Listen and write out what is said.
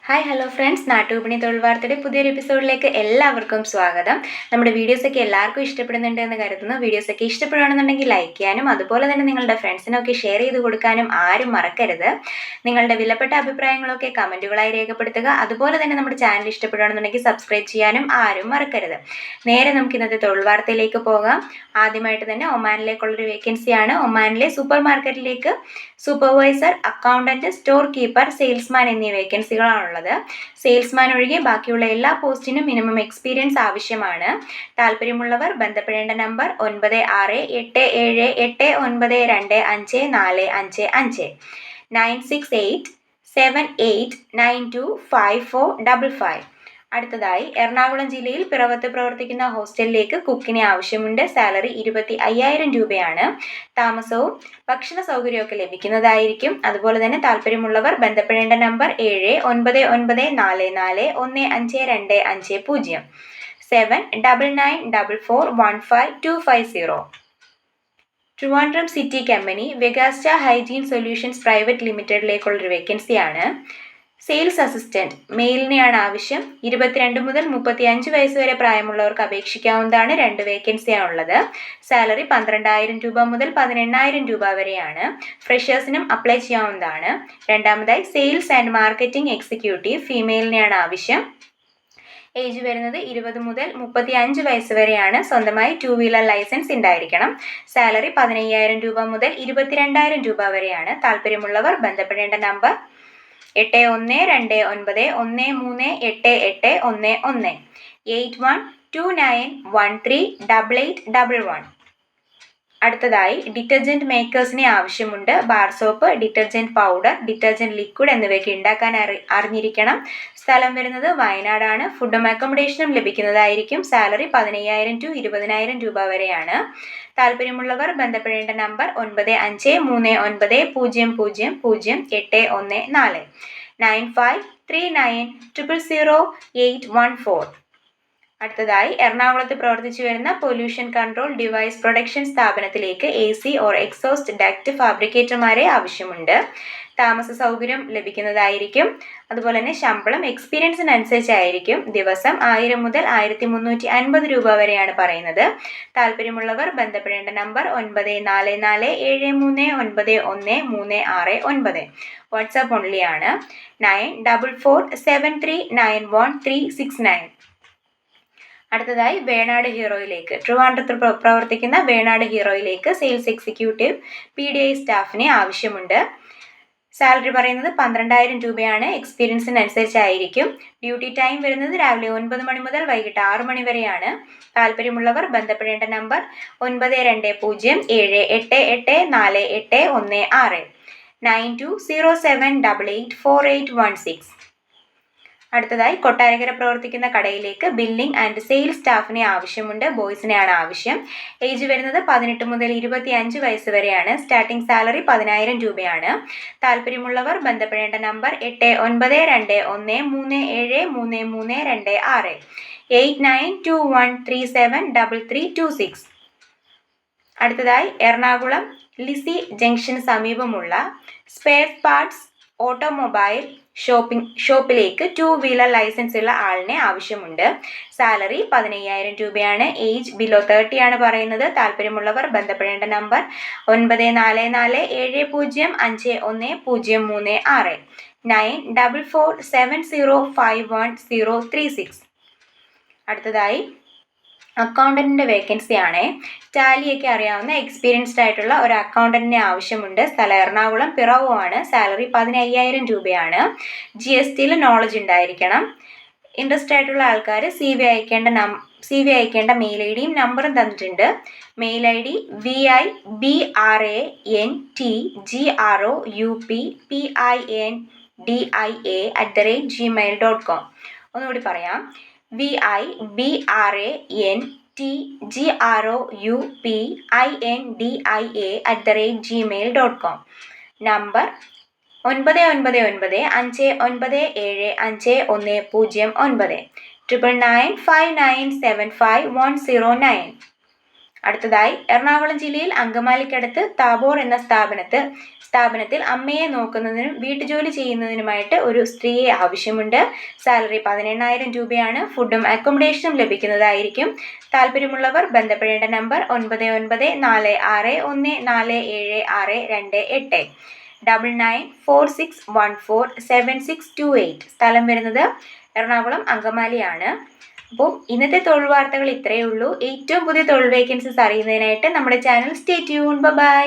Hi hello friends, നാട്ടുവിപണി തൊഴിൽ വാർത്തയുടെ പുതിയൊരു എപ്പിസോഡിലേക്ക് എല്ലാവർക്കും സ്വാഗതം. നമ്മുടെ വീഡിയോസൊക്കെ എല്ലാവർക്കും ഇഷ്ടപ്പെടുന്നുണ്ട് എന്ന് കരുതുന്നു. വീഡിയോസൊക്കെ ഇഷ്ടപ്പെടുകയാണെന്നുണ്ടെങ്കിൽ ലൈക്ക് ചെയ്യാനും അതുപോലെ തന്നെ നിങ്ങളുടെ ഫ്രണ്ട്സിനൊക്കെ ഷെയർ ചെയ്ത് കൊടുക്കാനും ആരും മറക്കരുത്. നിങ്ങളുടെ വിലപ്പെട്ട അഭിപ്രായങ്ങളൊക്കെ കമൻറ്റുകളായി രേഖപ്പെടുത്തുക. അതുപോലെ തന്നെ നമ്മുടെ ചാനൽ ഇഷ്ടപ്പെടുകയാണെന്നുണ്ടെങ്കിൽ സബ്സ്ക്രൈബ് ചെയ്യാനും ആരും മറക്കരുത്. നേരെ നമുക്ക് ഇന്നത്തെ തൊഴിൽ വാർത്തയിലേക്ക് പോകാം. ആദ്യമായിട്ട് തന്നെ ഒമാനിലേക്കുള്ളൊരു വേക്കൻസിയാണ്. ഒമാനിലെ സൂപ്പർ മാർക്കറ്റിലേക്ക് supervisor, accountant, store keeper, salesman എന്നീ വേക്കൻസികളാണുള്ളത്. സെയിൽസ്മാൻ ഒഴികെ ബാക്കിയുള്ള എല്ലാ പോസ്റ്റിനും മിനിമം എക്സ്പീരിയൻസ് ആവശ്യമാണ്. താല്പര്യമുള്ളവർ ബന്ധപ്പെടേണ്ട നമ്പർ 9687892545 9687892545. അടുത്തതായി, എറണാകുളം ജില്ലയിൽ പിറവത്ത് പ്രവർത്തിക്കുന്ന ഹോസ്റ്റലിലേക്ക് കുക്കിനെ ആവശ്യമുണ്ട്. സാലറി 25,000 രൂപയാണ്. താമസവും ഭക്ഷണ സൗകര്യമൊക്കെ ലഭിക്കുന്നതായിരിക്കും. അതുപോലെ തന്നെ താല്പര്യമുള്ളവർ ബന്ധപ്പെടേണ്ട നമ്പർ 7994415250 7994415250. ട്രിവാൻഡ്രം സിറ്റി കമ്പനി വെഗാസ്റ്റ ഹൈജീൻ സൊല്യൂഷൻസ് പ്രൈവറ്റ് ലിമിറ്റഡിലേക്കുള്ളൊരു വേക്കൻസിയാണ്. സെയിൽസ് അസിസ്റ്റന്റ് മെയിലിനെയാണ് ആവശ്യം. 22 മുതൽ 35 വയസ്സ് വരെ പ്രായമുള്ളവർക്ക് അപേക്ഷിക്കാവുന്നതാണ്. 2 വേക്കൻസിയാണുള്ളത്. സാലറി 12,000 രൂപ മുതൽ 18,000 രൂപ വരെയാണ്. ഫ്രഷേഴ്സിനും അപ്ലൈ ചെയ്യാവുന്നതാണ്. രണ്ടാമതായി, സെയിൽസ് ആൻഡ് മാർക്കറ്റിംഗ് എക്സിക്യൂട്ടീവ് ഫീമെയിലിനെയാണ് ആവശ്യം. ഏജ് വരുന്നത് 20 മുതൽ 35 വയസ്സ് വരെയാണ്. സ്വന്തമായി 2 വീലർ ലൈസൻസ് ഉണ്ടായിരിക്കണം. സാലറി 15,000 രൂപ മുതൽ 22,000 രൂപ വരെയാണ്. താല്പര്യമുള്ളവർ ബന്ധപ്പെടേണ്ട നമ്പർ 8129138811 8129138811. അടുത്തതായി, ഡിറ്റർജന്റ് മേക്കേഴ്സിനെ ആവശ്യമുണ്ട്. Bar soap, detergent powder, detergent liquid എന്നിവയൊക്കെ ഉണ്ടാക്കാൻ അറിഞ്ഞിരിക്കണം. സ്ഥലം വരുന്നത് വയനാടാണ്. ഫുഡും അക്കോമഡേഷനും ലഭിക്കുന്നതായിരിക്കും. സാലറി 15,000 to 20,000 രൂപ വരെയാണ്. താല്പര്യമുള്ളവർ ബന്ധപ്പെടേണ്ട നമ്പർ 9539000814 9539000814. അടുത്തതായി, എറണാകുളത്ത് പ്രവർത്തിച്ചു വരുന്ന പൊല്യൂഷൻ കൺട്രോൾ ഡിവൈസ് പ്രൊഡക്ഷൻ സ്ഥാപനത്തിലേക്ക് AC ഓർ എക്സോസ്റ്റ് ഡക്റ്റ് ഫാബ്രിക്കേറ്റർമാരെ ആവശ്യമുണ്ട്. താമസ സൗകര്യം ലഭിക്കുന്നതായിരിക്കും. അതുപോലെ തന്നെ ശമ്പളം എക്സ്പീരിയൻസിനനുസരിച്ചായിരിക്കും. ദിവസം 1000 മുതൽ 1350 രൂപ വരെയാണ് പറയുന്നത്. താല്പര്യമുള്ളവർ ബന്ധപ്പെടേണ്ട നമ്പർ 9447391369. വാട്സാപ്പ് ഓൺലിയാണ്. 9447391369. അടുത്തതായി, വേണാട് ഹീറോയിലേക്ക് ട്രിവാൻഡ്രത്ത് പ്രവർത്തിക്കുന്ന വേണാട് ഹീറോയിലേക്ക് സെയിൽസ് എക്സിക്യൂട്ടീവ് PDI സ്റ്റാഫിനെ ആവശ്യമുണ്ട്. സാലറി പറയുന്നത് 12,000 രൂപയാണ്. എക്സ്പീരിയൻസിനനുസരിച്ചായിരിക്കും. ഡ്യൂട്ടി ടൈം വരുന്നത് രാവിലെ 9 മണി മുതൽ വൈകിട്ട് 6 മണി വരെയാണ്. താല്പര്യമുള്ളവർ ബന്ധപ്പെടേണ്ട നമ്പർ 9207884816 9207884816. അടുത്തതായി, കൊട്ടാരക്കര പ്രവർത്തിക്കുന്ന കടയിലേക്ക് ബില്ലിംഗ് ആൻഡ് സെയിൽസ് സ്റ്റാഫിനെ ആവശ്യമുണ്ട്. ബോയ്സിനെയാണ് ആവശ്യം. ഏജ് വരുന്നത് 18 മുതൽ 25 വയസ്സ് വരെയാണ്. സ്റ്റാർട്ടിംഗ് സാലറി 10,000 രൂപയാണ്. താല്പര്യമുള്ളവർ ബന്ധപ്പെടേണ്ട നമ്പർ 8921373326 8921373326. അടുത്തതായി, എറണാകുളം ലിസി ജംഗ്ഷന് സമീപമുള്ള സ്പെയർ പാർട്സ് ഓട്ടോമൊബൈൽ ഷോപ്പിലേക്ക് 2 വീലർ ലൈസൻസ് ഉള്ള ആളിനെ ആവശ്യമുണ്ട്. സാലറി 15,000 രൂപയാണ്. ഏജ് ബിലോ 30 ആണ് പറയുന്നത്. താല്പര്യമുള്ളവർ ബന്ധപ്പെടേണ്ട നമ്പർ 9447051036 9447051036. അടുത്തതായി, അക്കൗണ്ടന്റിന്റെ വേക്കൻസി ആണ്. ടാലിയൊക്കെ അറിയാവുന്ന എക്സ്പീരിയൻസ്ഡ് ആയിട്ടുള്ള ഒരു അക്കൗണ്ടന്റിനെ ആവശ്യമുണ്ട്. സ്ഥലം എറണാകുളം പിറവമാണ്. സാലറി 15,000 രൂപയാണ്. GSTയിൽ നോളജ് ഉണ്ടായിരിക്കണം. ഇൻട്രസ്റ്റ് ആയിട്ടുള്ള ആൾക്കാർ CV അയക്കേണ്ട മെയിൽ ഐഡിയും നമ്പറും തന്നിട്ടുണ്ട്. Mail ID vibrantgrouppindia@gmail.com. ഒന്നുകൂടി പറയാം, vibrantgrouppindia@gmail.com. നമ്പർ 9995975109 9995975109. അടുത്തതായി എറണാകുളം ജില്ലയിൽ അങ്കമാലിക്കടുത്ത് താബോർ എന്ന സ്ഥാപനത്തിൽ അമ്മയെ നോക്കുന്നതിനും വീട്ടുജോലി ചെയ്യുന്നതിനുമായിട്ട് ഒരു സ്ത്രീയെ ആവശ്യമുണ്ട്. സാലറി 18,000 രൂപയാണ്. ഫുഡും അക്കോമഡേഷനും ലഭിക്കുന്നതായിരിക്കും. താല്പര്യമുള്ളവർ ബന്ധപ്പെടേണ്ട നമ്പർ 9914144762 9946147628. സ്ഥലം വരുന്നത് എറണാകുളം അങ്കമാലിയാണ്. അപ്പോൾ ഇന്നത്തെ തൊഴിൽ വാർത്തകൾ ഇത്രയേ ഉള്ളൂ. ഏറ്റവും പുതിയ തൊഴിൽ വേക്കൻസീസ് അറിയുന്നതിനായിട്ട് നമ്മുടെ ചാനൽ സ്റ്റേ ട്യൂൺ. ബൈ.